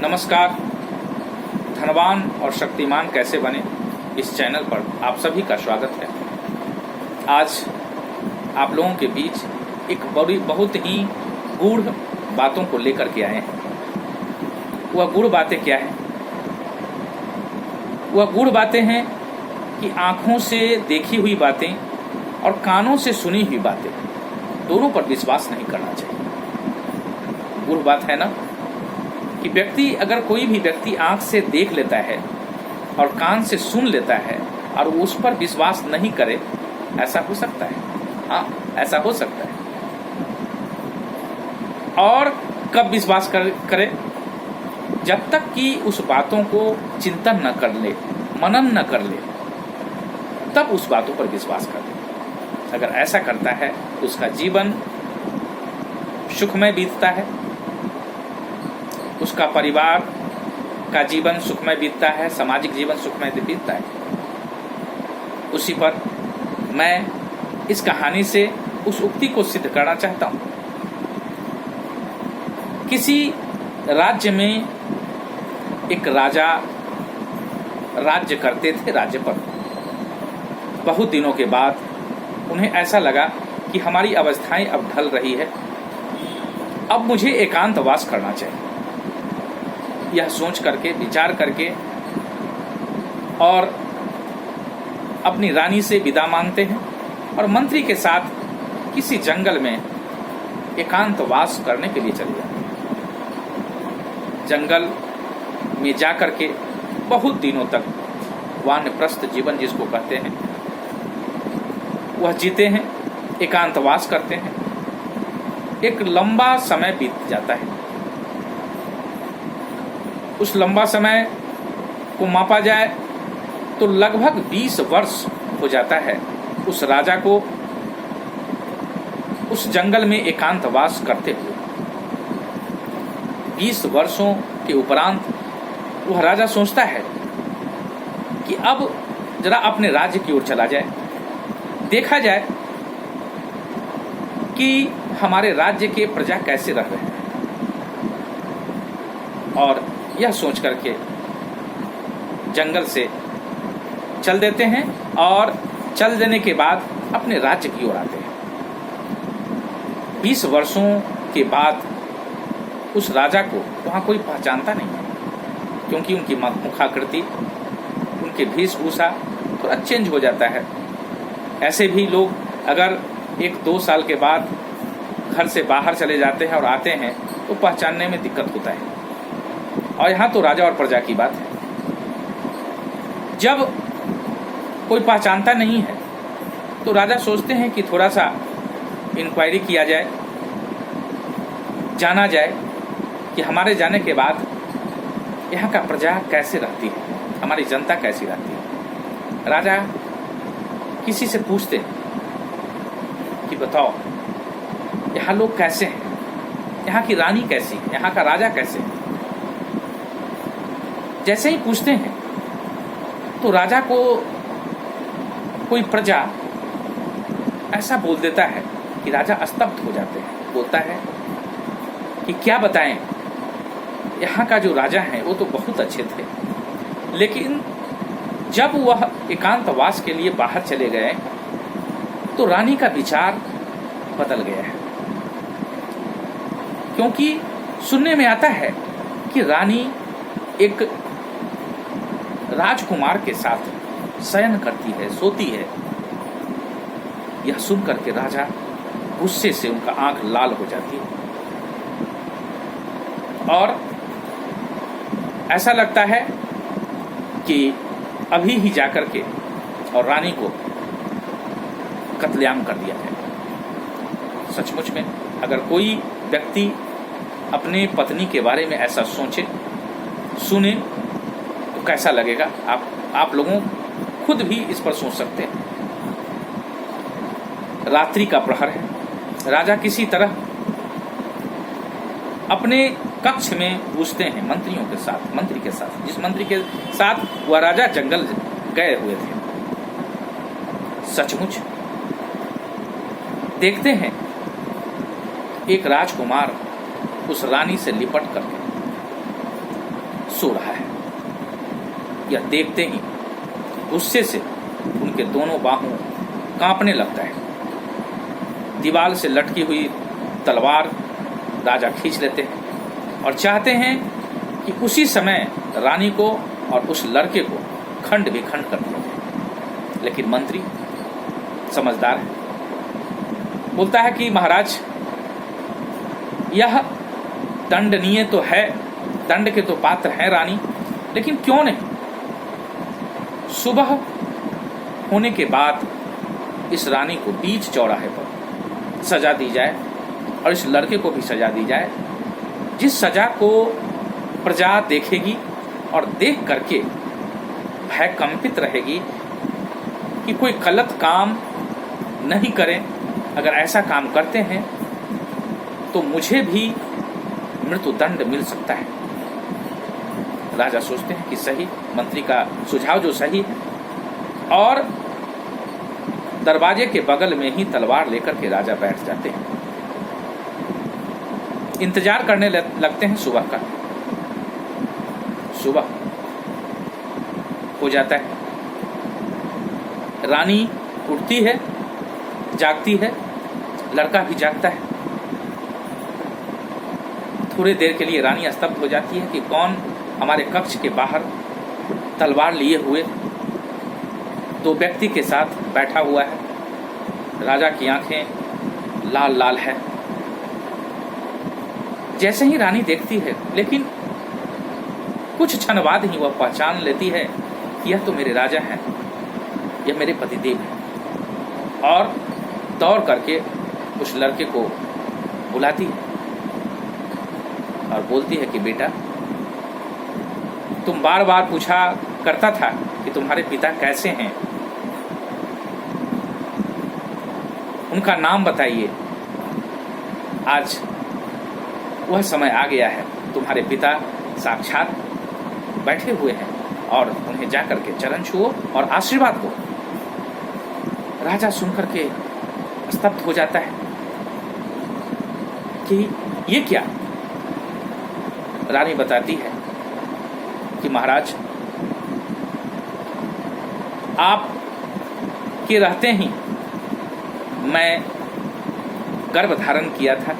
नमस्कार। धनवान और शक्तिमान कैसे बने इस चैनल पर आप सभी का स्वागत है। आज आप लोगों के बीच एक बहुत ही गूढ़ बातों को लेकर के आए हैं। वह गूढ़ बातें क्या हैं? वह गूढ़ बातें हैं कि आँखों से देखी हुई बातें और कानों से सुनी हुई बातें दोनों पर विश्वास नहीं करना चाहिए। गूढ़ बात है ना कि अगर कोई भी व्यक्ति आँख से देख लेता है और कान से सुन लेता है और उस पर विश्वास नहीं करे, ऐसा हो सकता है। हाँ, ऐसा हो सकता है। और कब विश्वास करे? जब तक कि उस बातों को चिंतन न कर ले, मनन न कर ले, तब उस बातों पर विश्वास कर ले। अगर ऐसा करता है तो उसका जीवन सुखमय बीतता है, उसका परिवार का जीवन सुखमय बीतता है, सामाजिक जीवन सुखमय बीतता है। उसी पर मैं इस कहानी से उस उक्ति को सिद्ध करना चाहता हूँ। किसी राज्य में एक राजा राज्य करते थे। राज्य पर बहुत दिनों के बाद उन्हें ऐसा लगा कि हमारी अवस्थाएं अब ढल रही है, अब मुझे एकांतवास करना चाहिए। यह सोच करके, विचार करके और अपनी रानी से विदा मांगते हैं और मंत्री के साथ किसी जंगल में एकांतवास करने के लिए चले जाते हैं। जंगल में जाकर के बहुत दिनों तक वानप्रस्थ जीवन जिसको कहते हैं वह जीते हैं, एकांतवास करते हैं। एक लंबा समय बीत जाता है। उस लंबा समय को मापा जाए तो लगभग 20 वर्ष हो जाता है उस राजा को उस जंगल में एकांतवास करते हुए। 20 वर्षों के उपरांत वह राजा सोचता है कि अब जरा अपने राज्य की ओर चला जाए, देखा जाए कि हमारे राज्य के प्रजा कैसे रह रहे हैं। और यह सोच करके जंगल से चल देते हैं और चल देने के बाद अपने राज्य की ओर आते हैं। 20 वर्षों के बाद उस राजा को वहाँ कोई पहचानता नहीं है, क्योंकि उनकी मुखाकृति, उनके वेशभूषा थोड़ा चेंज हो जाता है। ऐसे भी लोग अगर 1-2 साल के बाद घर से बाहर चले जाते हैं और आते हैं तो पहचानने में दिक्कत होता है। और यहाँ तो राजा और प्रजा की बात है। जब कोई पहचानता नहीं है तो राजा सोचते हैं कि थोड़ा सा इंक्वायरी किया जाए, जाना जाए कि हमारे जाने के बाद यहाँ का प्रजा कैसे रहती है, हमारी जनता कैसी रहती है। राजा किसी से पूछते हैं कि बताओ यहाँ लोग कैसे हैं, यहाँ की रानी कैसी है, यहाँ का राजा कैसे है। जैसे ही पूछते हैं तो राजा को कोई प्रजा ऐसा बोल देता है कि राजा स्तब्ध हो जाते हैं। बोलता है कि क्या बताएं, यहाँ का जो राजा है वो तो बहुत अच्छे थे, लेकिन जब वह एकांतवास के लिए बाहर चले गए तो रानी का विचार बदल गया है। क्योंकि सुनने में आता है कि रानी एक राजकुमार के साथ शयन करती है, सोती है। यह सुनकर के राजा गुस्से से उनका आंख लाल हो जाती है और ऐसा लगता है कि अभी ही जाकर के और रानी को कत्लेआम कर दिया जाए। सचमुच में अगर कोई व्यक्ति अपने पत्नी के बारे में ऐसा सोचे, सुने, तो कैसा लगेगा? आप लोगों खुद भी इस पर सोच सकते हैं। रात्रि का प्रहर है। राजा किसी तरह अपने कक्ष में घुसते हैं मंत्री के साथ, जिस मंत्री के साथ वह राजा जंगल गए हुए थे। सचमुच देखते हैं एक राजकुमार उस रानी से लिपट करके सो रहा है। यह देखते ही गुस्से से उनके दोनों बाहों कांपने लगता है। दीवार से लटकी हुई तलवार राजा खींच लेते हैं और चाहते हैं कि उसी समय रानी को और उस लड़के को खंड विखंड कर दिया जाए। लेकिन मंत्री समझदार है, बोलता है कि महाराज, यह दंडनीय तो है, दंड के तो पात्र हैं रानी, लेकिन क्यों नहीं सुबह होने के बाद इस रानी को बीच चौराहे पर सजा दी जाए और इस लड़के को भी सजा दी जाए, जिस सजा को प्रजा देखेगी और देख करके भयकंपित रहेगी कि कोई गलत काम नहीं करें। अगर ऐसा काम करते हैं तो मुझे भी मृत्युदंड मिल सकता है। राजा सोचते हैं कि सही, मंत्री का सुझाव जो सही है, और दरवाजे के बगल में ही तलवार लेकर के राजा बैठ जाते हैं। इंतजार करने लगते हैं सुबह का। सुबह हो जाता है, रानी उठती है, जागती है, लड़का भी जागता है। थोड़ी देर के लिए रानी स्तब्ध हो जाती है कि कौन हमारे कक्ष के बाहर तलवार लिए हुए दो व्यक्ति के साथ बैठा हुआ है। राजा की आंखें लाल लाल है। जैसे ही रानी देखती है, लेकिन कुछ क्षण बाद ही वह पहचान लेती है कि यह तो मेरे राजा हैं, यह मेरे पतिदेव हैं, और दौड़ करके उस लड़के को बुलाती है और बोलती है कि बेटा, तुम बार बार पूछा करता था कि तुम्हारे पिता कैसे हैं, उनका नाम बताइए। आज वह समय आ गया है, तुम्हारे पिता साक्षात बैठे हुए हैं और उन्हें जाकर के चरण छुओ और आशीर्वाद दो। राजा सुनकर के स्तब्ध हो जाता है कि ये क्या। रानी बताती है कि महाराज, आप के रहते ही मैं गर्भ धारण किया था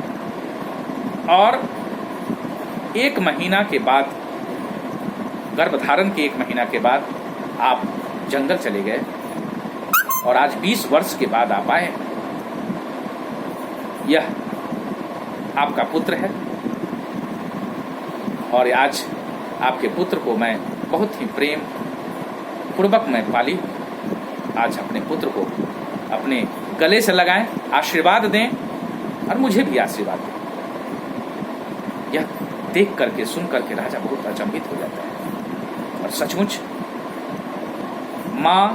और 1 महीना के बाद, गर्भधारण के 1 महीना के बाद आप जंगल चले गए और आज 20 वर्ष के बाद आप आए। यह आपका पुत्र है और आज आपके पुत्र को मैं बहुत ही प्रेम पूर्वक मैं पाली। आज अपने पुत्र को अपने गले से लगाएं, आशीर्वाद दें और मुझे भी आशीर्वाद दें। यह देख करके, सुन करके राजा बहुत अचंभित हो जाता है। और सचमुच माँ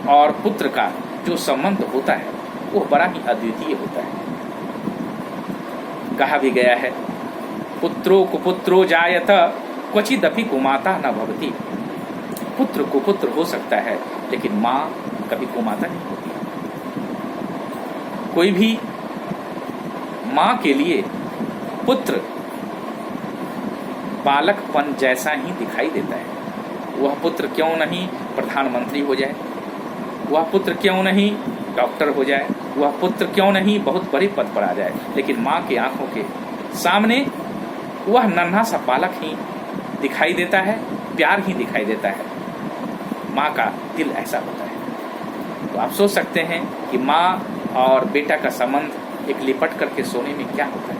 और पुत्र का जो संबंध होता है वो बड़ा ही अद्वितीय होता है। कहा भी गया है, पुत्रो कुपुत्रो जायत क्वचिदपि कुमाता न भवति। पुत्र कुपुत्र हो सकता है, लेकिन माँ कभी कुमाता नहीं होती। कोई भी माँ के लिए पुत्र बालकपन जैसा ही दिखाई देता है। वह पुत्र क्यों नहीं प्रधानमंत्री हो जाए, वह पुत्र क्यों नहीं डॉक्टर हो जाए, वह पुत्र क्यों नहीं बहुत बड़े पद पर आ जाए, लेकिन माँ की आंखों के सामने वह नन्हा सा बालक ही दिखाई देता है, प्यार ही दिखाई देता है। माँ का दिल ऐसा होता है। तो आप सोच सकते हैं कि माँ और बेटा का संबंध एक लिपट करके सोने में क्या होता है।